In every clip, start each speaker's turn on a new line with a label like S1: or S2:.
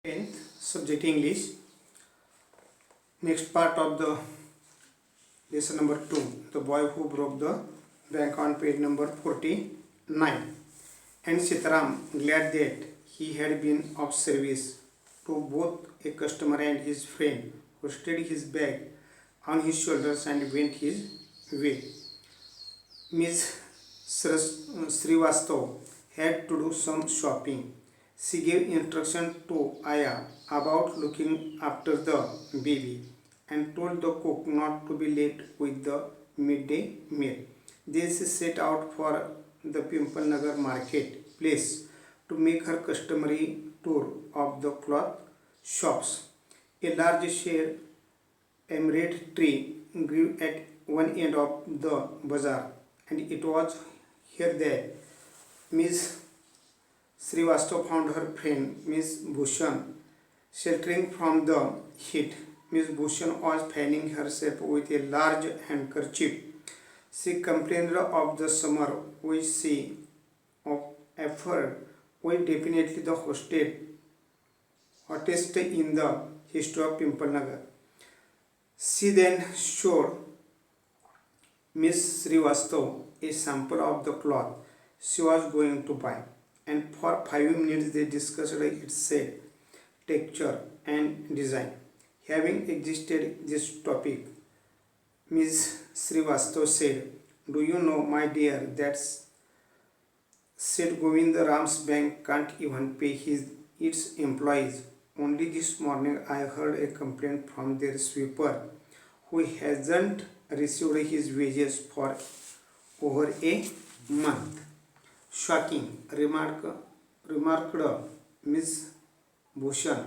S1: 10th subject English. Next part of the lesson number 2, the boy who broke the bank, on page number 49. And Sitaram, glad that he had been of service to both a customer and his friend, hoisted his bag on his shoulders and went his way. Miss Srivastav had to do some shopping. She gave instruction to Aya about looking after the baby and told the cook not to be late with the midday meal. Then she set out for the Pimpalnagar market place to make her customary tour of the cloth shops. A large share emerald tree grew at one end of the bazaar, and it was here that Miss Srivastav found her friend Miss Bhushan sheltering from the heat. Miss Bhushan was fanning herself with a large handkerchief. She complained of the summer which she offered was definitely the hottest in the history of Pimpalnagar. She then showed Miss Srivastav a sample of the cloth she was going to buy, and for 5 minutes they discussed its shape, texture, and design. Having exhausted this topic, Ms. Srivastav said, "Do you know, my dear, that said Govinda Ram's bank can't even pay its employees. Only this morning I heard a complaint from their sweeper, who hasn't received his wages for over a month." "Shocking," remarked Miss Bhushan.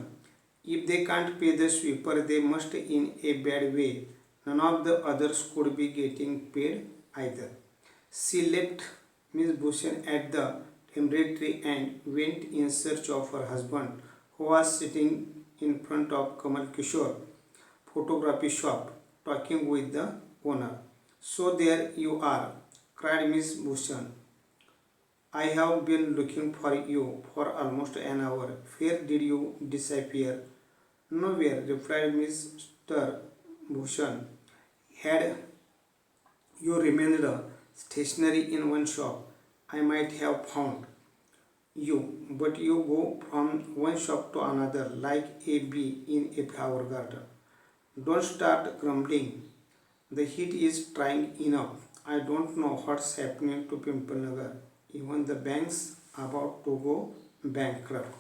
S1: "If they can't pay the sweeper, they must in a bad way. None of the others could be getting paid either." She left Miss Bhushan at the emerald tree and went in search of her husband, who was sitting in front of Kamal Kishore photography shop, talking with the owner. "So there you are," cried Miss Bhushan. "I have been looking for you for almost an hour. Where did you disappear?" "Nowhere," replied Mr. Bhushan. "Had you remained stationary in one shop, I might have found you, but you go from one shop to another like a bee in a flower garden. Don't start grumbling. The heat is trying enough. I don't know what's happening to Pimpalnagar. Even the bank's about to go bankrupt."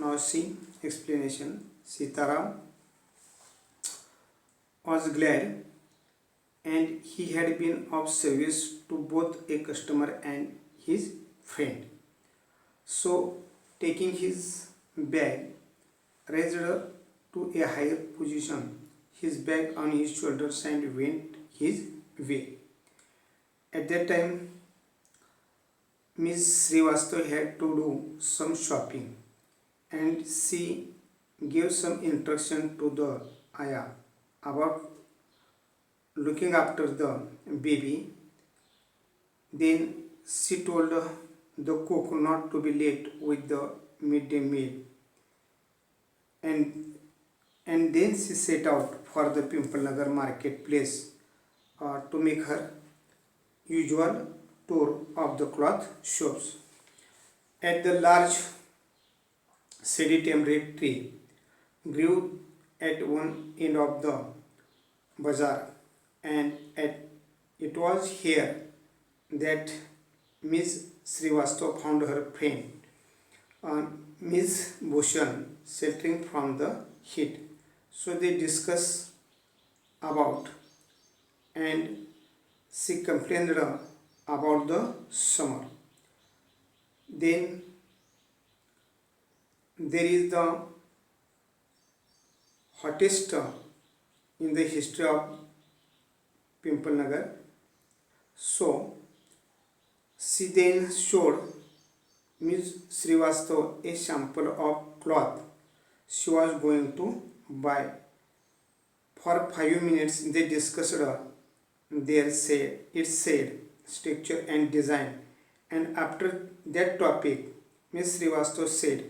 S1: Now see explanation. Sitaram was glad, and he had been of service to both a customer and his friend. So, taking his bag raised to a higher position, his bag on his shoulders, and went his way. At that time, Miss Srivastav had to do some shopping, and she gave some instruction to the Aya about looking after the baby. Then she told the cook not to be late with the midday meal, and then she set out for the Pimpalnagar marketplace to make her usual tour of the cloth shops. At the large shady emerald tree grew at one end of the bazaar, and it was here that Miss Srivastav found her friend Miss Bhushan sheltering from the heat. So they discussed about, and she complained about the summer. Then there is the hottest in the history of Pimpalnagar. So she then showed Miss Srivastav a sample of cloth she was going to buy. For 5 minutes they discussed its shade, texture, and design, and after that topic, Miss Srivastav said,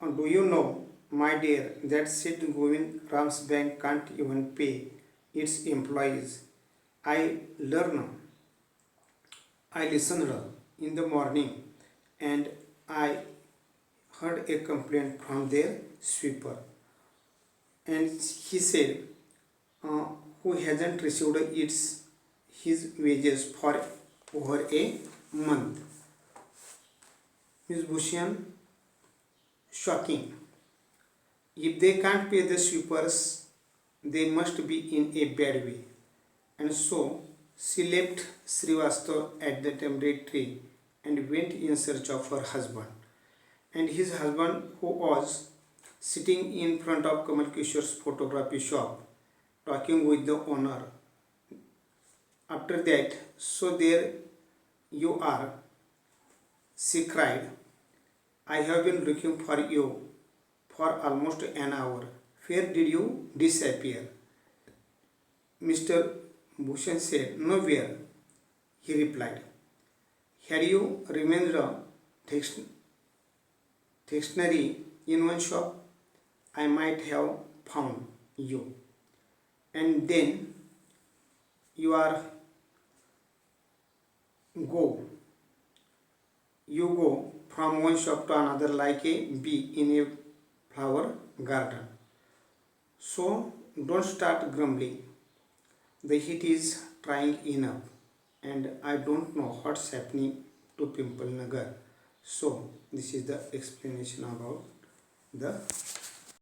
S1: Do you know, my dear, that Sid Govind Ram's bank can't even pay its employees? I learn, I listened in the morning and I heard a complaint from their sweeper. And he said, uh, who hasn't received his wages for over a month. Ms. Bhushan, shocking. If they can't pay the sweepers, they must be in a bad way. And so she left Srivastava at the tamarind tree and went in search of her husband. And his husband, who was sitting in front of Kamal Kishore's photography shop, talking with the owner. After that, so there you are, she cried. I have been looking for you for almost an hour. Where did you disappear? Mr. Bhushan said, nowhere, he replied. Had you remained stationary in one shop, I might have found you. And then you are go. You go from one shop to another like a bee in a flower garden. So don't start grumbling. The heat is trying enough and I don't know what's happening to Pimple Nagar. So this is the explanation about the